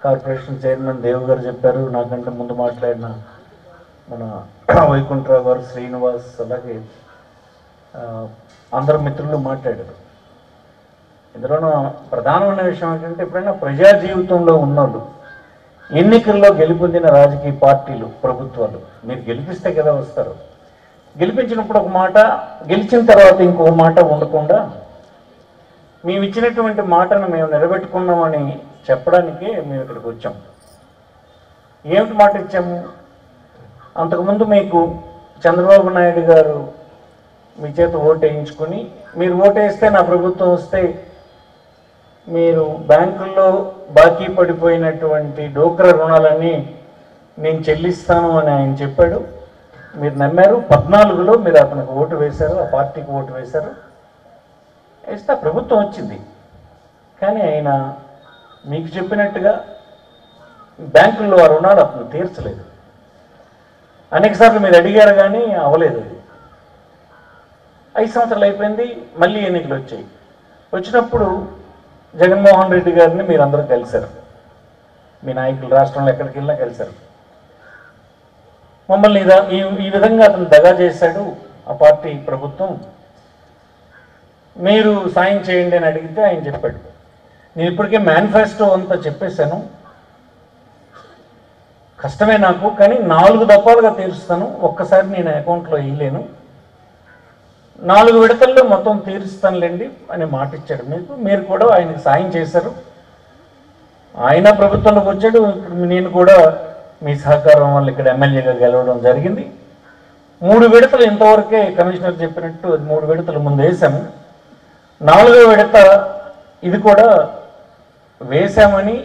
Corporation chairman Dev గారు చెప్పారు, నాకంటే ముందు మాట్లాడిన మన వైకుంఠరావు గారు, శ్రీనివాస్, అలాగే అందరు మిత్రులు మాట్లాడారు. ఇందులోనూ ప్రధానమైన విషయం ఏంటంటే, ఎప్పుడైనా ప్రజా జీవితంలో ఉన్నోళ్ళు, ఎన్నికల్లో గెలుపొందిన రాజకీయ పార్టీలు, ప్రభుత్వాలు మీరు గెలిపిస్తే కదా వస్తారు. గెలిపించినప్పుడు ఒక మాట, గెలిచిన తర్వాత ఇంకో మాట ఉండకుండా మేము ఇచ్చినటువంటి మాటను మేము నిలబెట్టుకున్నామని చెప్పడానికే మేము ఇక్కడికి వచ్చాం. ఏమిటి మాట ఇచ్చాము? అంతకుముందు మీకు చంద్రబాబు నాయుడు గారు మీ చేత ఓటు వేయించుకొని, మీరు ఓటు వేస్తే నా ప్రభుత్వం వస్తే మీరు బ్యాంకుల్లో బాకీ పడిపోయినటువంటి డోక్రా రుణాలన్నీ నేను చెల్లిస్తాను అని ఆయన చెప్పాడు. మీరు నమ్మారు. 14లో మీరు అతనికి ఓటు వేశారు, ఆ పార్టీకి ఓటు వేశారు. వేస్తే ప్రభుత్వం వచ్చింది. కానీ ఆయన మీకు చెప్పినట్టుగా బ్యాంకుల్లో ఆ రుణాలు అతను తీర్చలేదు. అనేకసార్లు మీరు అడిగారు కానీ అవ్వలేదు. అది 5 సంవత్సరాలు అయిపోయింది. మళ్ళీ ఎన్నికలు వచ్చాయి. వచ్చినప్పుడు జగన్మోహన్ రెడ్డి గారిని మీరు అందరూ కలిశారు. మీ నాయకులు రాష్ట్రంలో ఎక్కడికి వెళ్ళినా కలిశారు. మమ్మల్ని ఈ విధంగా అతను దగా చేశాడు ఆ పార్టీ ప్రభుత్వం, మీరు సాయం చేయండి అని అడిగితే ఆయన చెప్పాడు, నేను ఇప్పటికే మేనిఫెస్టో అంతా చెప్పేశాను, కష్టమే నాకు, కానీ 4 దఫాలుగా తీరుస్తాను, ఒక్కసారి నేను అకౌంట్లో వేయలేను, 4 విడతల్లో మొత్తం తీరుస్తానులేండి అని మాట ఇచ్చాడు మీకు. మీరు కూడా ఆయనకు సాయం చేశారు. ఆయన ప్రభుత్వంలోకి వచ్చాడు. నేను కూడా మీ సహకారం వల్ల ఇక్కడ ఎమ్మెల్యేగా గెలవడం జరిగింది. 3 విడతలు ఇంతవరకే కమిషనర్ చెప్పినట్టు 3 విడతలు ముందు వేశాము. 4వ విడత ఇది కూడా వేశామని,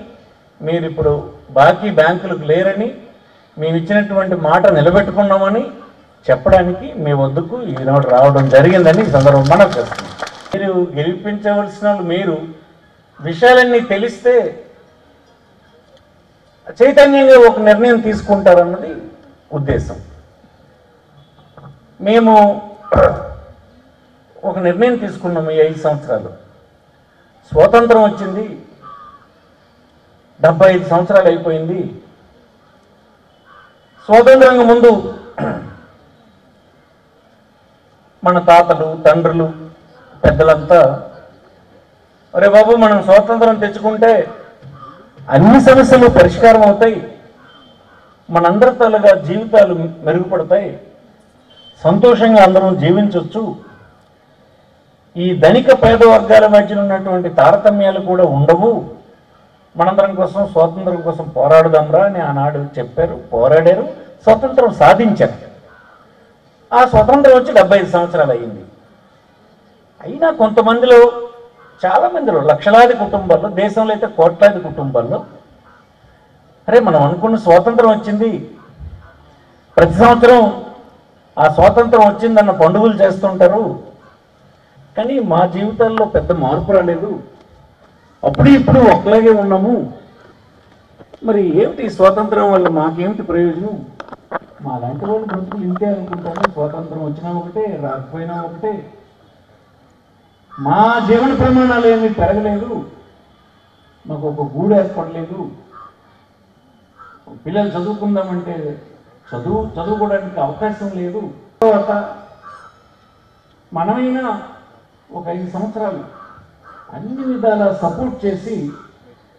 మీరు ఇప్పుడు బాకీ బ్యాంకులకు లేరని, మేము ఇచ్చినటువంటి మాట నిలబెట్టుకున్నామని చెప్పడానికి మీ వద్దకు ఈనాడు రావడం జరిగిందని ఈ సందర్భం మనం చేస్తున్నాం. మీరు గెలిపించవలసిన వాళ్ళు, మీరు విషయాలన్నీ తెలిస్తే చైతన్యంగా ఒక నిర్ణయం తీసుకుంటారన్నది ఉద్దేశం. మేము ఒక నిర్ణయం తీసుకున్నాము. ఈ 5 సంవత్సరాలు స్వాతంత్రం వచ్చింది, 75 సంవత్సరాలు అయిపోయింది. స్వాతంత్రంగా ముందు మన తాతలు, తండ్రులు, పెద్దలంతా అరే బాబు మనం స్వాతంత్రం తెచ్చుకుంటే అన్ని సమస్యలు పరిష్కారం అవుతాయి, మనందరి తలగా జీవితాలు మెరుగుపడతాయి, సంతోషంగా అందరం జీవించవచ్చు, ఈ ధనిక పేద వర్గాల మధ్యన ఉన్నటువంటి తారతమ్యాలు కూడా ఉండవు, మనందరం కోసం స్వాతంత్రం కోసం పోరాడదాంరా అని ఆనాడు చెప్పారు, పోరాడారు, స్వతంత్రం సాధించారు. ఆ స్వతంత్రం వచ్చి 75 సంవత్సరాలు అయ్యింది. అయినా కొంతమందిలో, చాలామందిలో, లక్షలాది కుటుంబాల్లో, దేశంలో అయితే కోట్లాది కుటుంబాల్లో అరే మనం అనుకున్న స్వాతంత్రం వచ్చింది, ప్రతి సంవత్సరం ఆ స్వాతంత్రం వచ్చిందన్న పండుగలు చేస్తుంటారు, కానీ మా జీవితాల్లో పెద్ద మార్పు రాలేదు, అప్పుడు ఇప్పుడు ఒకలాగే ఉన్నాము, మరి ఏమిటి స్వాతంత్రం వల్ల మాకేమిటి ప్రయోజనం? మా లాంటి వాళ్ళు బ్రతుకులు ఇంతే అనుకుంటాము, స్వాతంత్రం వచ్చినా ఒకటే, రాకపోయినా ఒకటే, మా జీవన ప్రమాణాలు ఏమీ పెరగలేదు, మాకు ఒక గూడు ఏర్పడలేదు, పిల్లలు చదువుకుందామంటే చదువుకోవడానికి అవకాశం లేదు. తర్వాత మనమైనా ఒక 5 సంవత్సరాలు అన్ని విధాలా సపోర్ట్ చేసి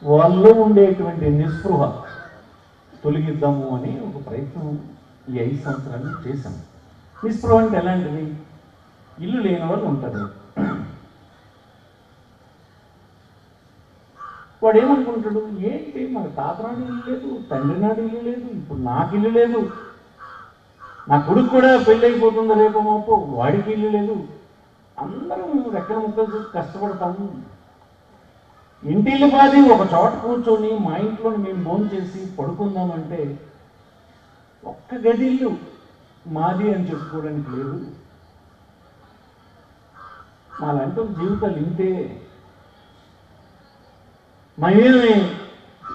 వాళ్ళలో ఉండేటువంటి నిస్పృహ తొలగిద్దాము అని ఒక ప్రయత్నం ఈ 5 సంవత్సరాలు చేశాం. నిస్పృహ అంటే ఎలాంటిది? ఇల్లు లేని వాళ్ళు ఉంటారు. వాడు ఏమనుకుంటాడు, ఏంటి మన తాతనాడు ఇల్లు లేదు, తండ్రి నాడు ఇల్లు లేదు, ఇప్పుడు నాకు ఇల్లు లేదు, నా కొడుకు కూడా పెళ్ళి అయిపోతుంది రేపు మాపు, వాడికి ఇల్లు లేదు, అందరం రెక్కల ముక్కలు చూసి కష్టపడతాము, ఇంటిల్లి బాది ఒక చోట కూర్చొని మా ఇంట్లో మేము భోజనం చేసి పడుకుందామంటే ఒక్క గది ఇల్లు మాది అని చెప్పుకోవడానికి లేదు. మా లాంటి జీవితాలు ఇంతే. మేమేమి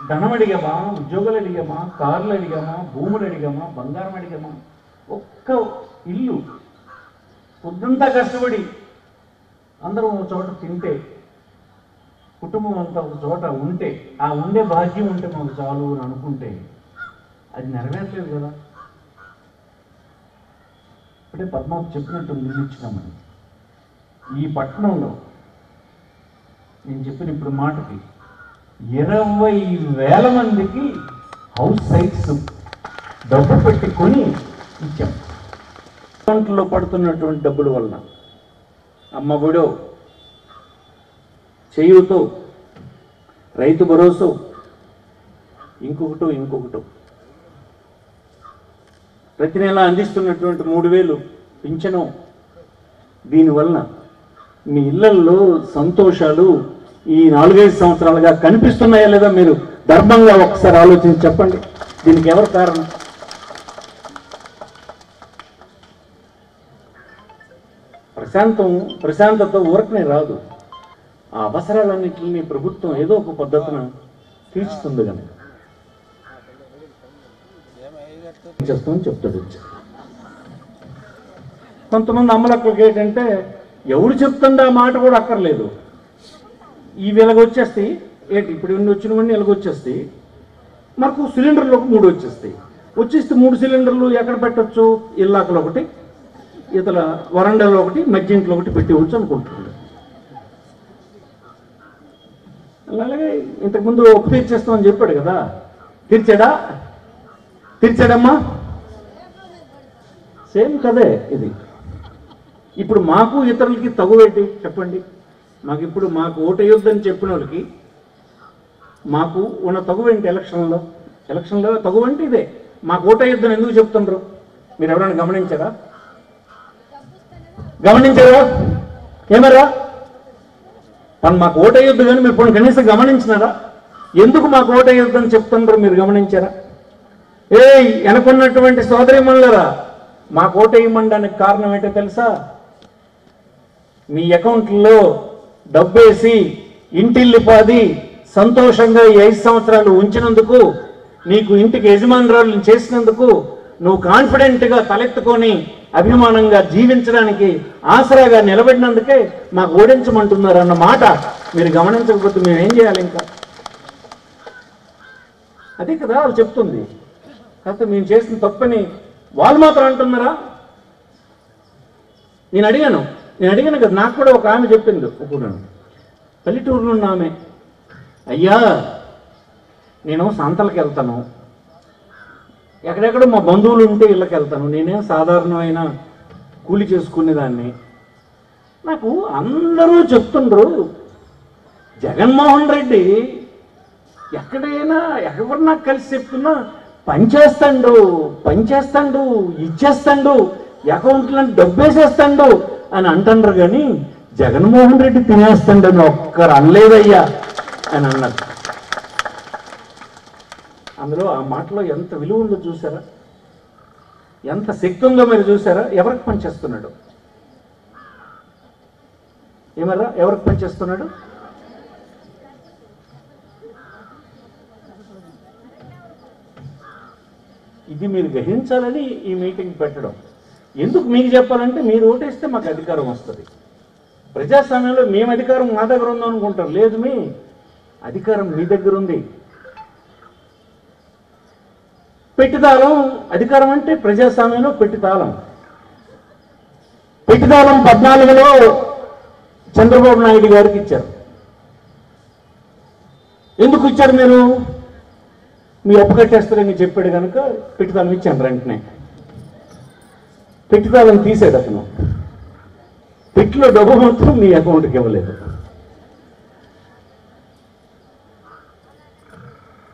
ధనం అడిగామా, ఉద్యోగాలు అడిగామా, కార్లు అడిగామా, భూములు అడిగామా, బంగారం అడిగామా? ఒక్క ఇల్లు, పొద్దుంతా కష్టపడి అందరం ఒక చోట తింటే కుటుంబం అంతా ఒక చోట ఉంటే, ఆ ఉండే భాగ్యం ఉంటే మాకు చాలు అని అనుకుంటే అది నెరవేర్లేదు కదా. అంటే పద్మావతి చెప్పినట్టు నిల్లు ఇచ్చినామని ఈ పట్టణంలో నేను చెప్పిన ఇప్పుడు మాటకి 20,000 మందికి హౌస్ సైట్స్ డబ్బు పెట్టి కొని ఇచ్చాం. అకౌంట్లో పడుతున్నటువంటి డబ్బుల వలన అమ్మ ఒడో, చేయూతో, రైతు భరోసా, ఇంకొకటో ప్రతి నెల అందిస్తున్నటువంటి 3,000 పింఛను, దీనివలన మీ ఇళ్లల్లో సంతోషాలు ఈ 4-5 సంవత్సరాలుగా కనిపిస్తున్నాయా లేదా మీరు ధర్మంగా ఒకసారి ఆలోచించి చెప్పండి. దీనికి ఎవరు కారణం? ప్రశాంతత ఊరకనే రాదు. ఆ అవసరాలన్నింటినీ ప్రభుత్వం ఏదో ఒక పద్ధతిన తీర్చుతుంది కనుక చేస్తామని చెప్తాడు. కొంతమంది అమ్మలక్కలకి ఏంటంటే ఎవరు చెప్తుండే ఆ మాట కూడా అక్కర్లేదు, ఇవి ఇలాగొచ్చేస్తాయి. ఏంటి ఇప్పుడు ఇన్ని వచ్చినవన్నీ ఇలాగొచ్చేస్తాయి. మాకు సిలిండర్లు 3 వచ్చేస్తాయి. 3 సిలిండర్లు ఎక్కడ పెట్టచ్చు? ఇల్లాకలు ఒకటి, ఇతల వరండాలో ఒకటి, మధ్య ఇంట్లో ఒకటి పెట్టవచ్చు అనుకుంటున్నాడు. అలాగే ఇంతకుముందు ఒప్పు తీర్చేస్తామని చెప్పాడు కదా, తీర్చాడమ్మా? సేమ్ కదే ఇది. ఇప్పుడు మాకు ఇతరులకి తగువేంటి చెప్పండి? మాకు ఓటేయొద్దని చెప్పిన వాళ్ళకి మాకు ఉన్న తగువేంటి? ఎలక్షన్లో తగువంటే ఇదే. మాకు ఓటేయొద్దని ఎందుకు చెప్తుండ్రు? మీరు ఎవరైనా గమనించారా? ఏమరా మాకు ఓటేయొద్దు కానీ మీరు ఇప్పుడు కనీసం గమనించినారా? ఎందుకు మాకు ఓటేయొద్దని చెప్తుండ్రు మీరు గమనించారా? వెనకున్నటువంటి సోదరిమణులరా, మాకు ఓటేయమనడానికి కారణం ఏంటో తెలుసా? మీ అకౌంట్లో డబ్బేసి ఇంటిల్లిపాది సంతోషంగా ఈ 5 సంవత్సరాలు ఉంచినందుకు, నీకు ఇంటికి యజమానురాలను చేసినందుకు, నువ్వు కాన్ఫిడెంట్గా తలెత్తుకొని అభిమానంగా జీవించడానికి ఆసరాగా నిలబడినందుకే మాకు ఓడించమంటున్నారు అన్న మాట మీరు గమనించకపోతే మేమేం చేయాలి? ఇంకా అదే కదా వాళ్ళు చెప్తుంది. కాకపోతే మేము చేసిన తప్పని వాళ్ళు మాత్రం అంటున్నారా? నేను అడిగాను కదా, నాకు కూడా ఒక ఆమె చెప్పింది, ఒక పల్లెటూరులో ఉన్న ఆమె, అయ్యా నేను సంతలకు వెళ్తాను, ఎక్కడెక్కడో మా బంధువులు ఉంటే ఇళ్ళకి వెళ్తాను, నేనేం సాధారణమైన కూలి చేసుకునేదాన్ని. నాకు అందరూ చెప్తుండ్రు జగన్మోహన్ రెడ్డి ఎక్కడైనా ఎవరు నాకు కలిసి చెప్తున్నా పనిచేస్తాడు, ఇచ్చేస్తాడు, అకౌంట్లో డబ్బేసేస్తాడు అని అంటుండ్రు. కానీ జగన్మోహన్ రెడ్డి తినేస్తాడు అని ఒక్కరు అనలేదయ్యా అని అన్నారు. అందులో ఆ మాటలో ఎంత విలువ ఉందో చూసారా? ఎంత శక్తి ఉందో మీరు చూసారా? ఎవరికి పనిచేస్తున్నాడు? ఏమరా ఎవరికి పనిచేస్తున్నాడు? ఇది మీరు గ్రహించాలని ఈ మీటింగ్ పెట్టడం. ఎందుకు మీకు చెప్పాలంటే మీరు ఓటేస్తే మాకు అధికారం వస్తుంది. ప్రజాస్వామ్యంలో మేము అధికారం మా దగ్గర ఉందో అనుకుంటారు. లేదు, మీ అధికారం మీ దగ్గర ఉంది. పెట్టితాళం అధికారం అంటే ప్రజాస్వామ్యంలో పెట్టితాళం 14లో చంద్రబాబు నాయుడు గారికి ఇచ్చారు. ఎందుకు ఇచ్చారు? మీ అప్పు కట్టేస్తారని చెప్పాడు కనుక పెట్టితాళం ఇచ్చాను. వెంటనే పెట్టితాళం తీసాడు అతను. పెట్టిలో డబ్బు మాత్రం మీ అకౌంట్కి ఇవ్వలేదు.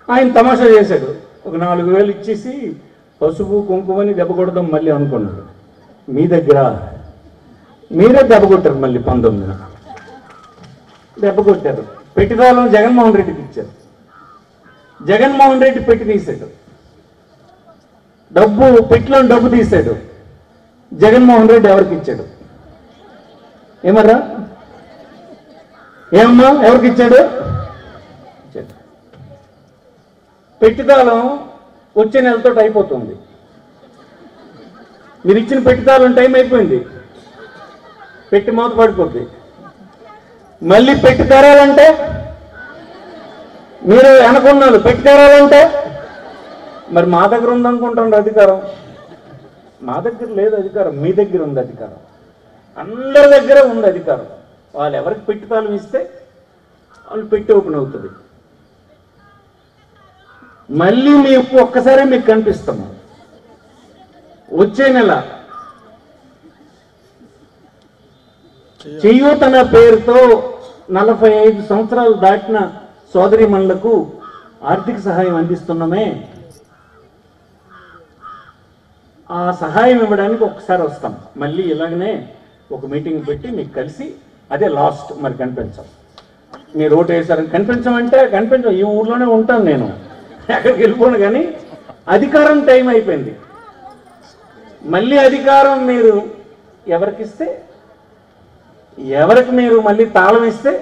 ఆయన తమాషా చేశాడు. ఒక 4,000 ఇచ్చేసి పసుపు కుంకుమని దెబ్బ కొడదాం మళ్ళీ అనుకున్నాడు. మీ దగ్గర మీరే దెబ్బ కొట్టారు. మళ్ళీ 19న దెబ్బ కొట్టారు. పెట్టితాళం జగన్మోహన్ రెడ్డికి ఇచ్చారు. జగన్మోహన్ రెడ్డి పెట్టి తీశాడు. పెట్టిలో డబ్బు తీశాడు. జగన్మోహన్ రెడ్డి ఎవరికి ఇచ్చాడు? ఏమన్నా ఎవరికి ఇచ్చాడు? పెట్టితాళం వచ్చే నెలతో అయిపోతుంది. మీరు ఇచ్చిన పెట్టితాళం టైం అయిపోయింది. పెట్టి మూత పడిపోద్ది. మళ్ళీ పెట్టి తరాలంటే మీరు వెనకున్నారు పెట్టారంటే మరి మా దగ్గర ఉందనుకుంటాండి అధికారం. మా దగ్గర లేదు అధికారం, మీ దగ్గర ఉంది అధికారం. అందరి దగ్గర ఉంది అధికారం. వాళ్ళు ఎవరికి పెట్టి తాళం ఇస్తే వాళ్ళు పెట్టి ఓపెన్ అవుతుంది. మళ్ళీ మేము ఒక్కసారి మీకు కనిపిస్తాము. వచ్చే నెల చేయూత అనే పేరుతో 45 సంవత్సరాలు దాటిన సోదరీమణులకు ఆర్థిక సహాయం అందిస్తున్నామే. ఆ సహాయం ఇవ్వడానికి ఒకసారి వస్తాం. మళ్ళీ ఇలాగనే ఒక మీటింగ్ పెట్టి మీకు కలిసి అదే లాస్ట్. మరి కనిపించాం, మీరు ఓటు వేశారని కనిపించమంటే కనిపించం. ఈ ఊర్లోనే ఉంటాను నేను, ఎక్కడికి వెళ్ళిపోను. కానీ అధికారం టైం అయిపోయింది. మళ్ళీ అధికారం మీరు ఎవరికిస్తే, ఎవరికి మీరు మళ్ళీ తాళం ఇస్తే,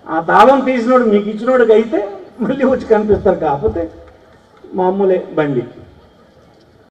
ఆ తాళం తీసినోడు మీకు ఇచ్చినోడికి అయితే మళ్ళీ వచ్చి కనిపిస్తారు. కాకపోతే మామూలే బండి.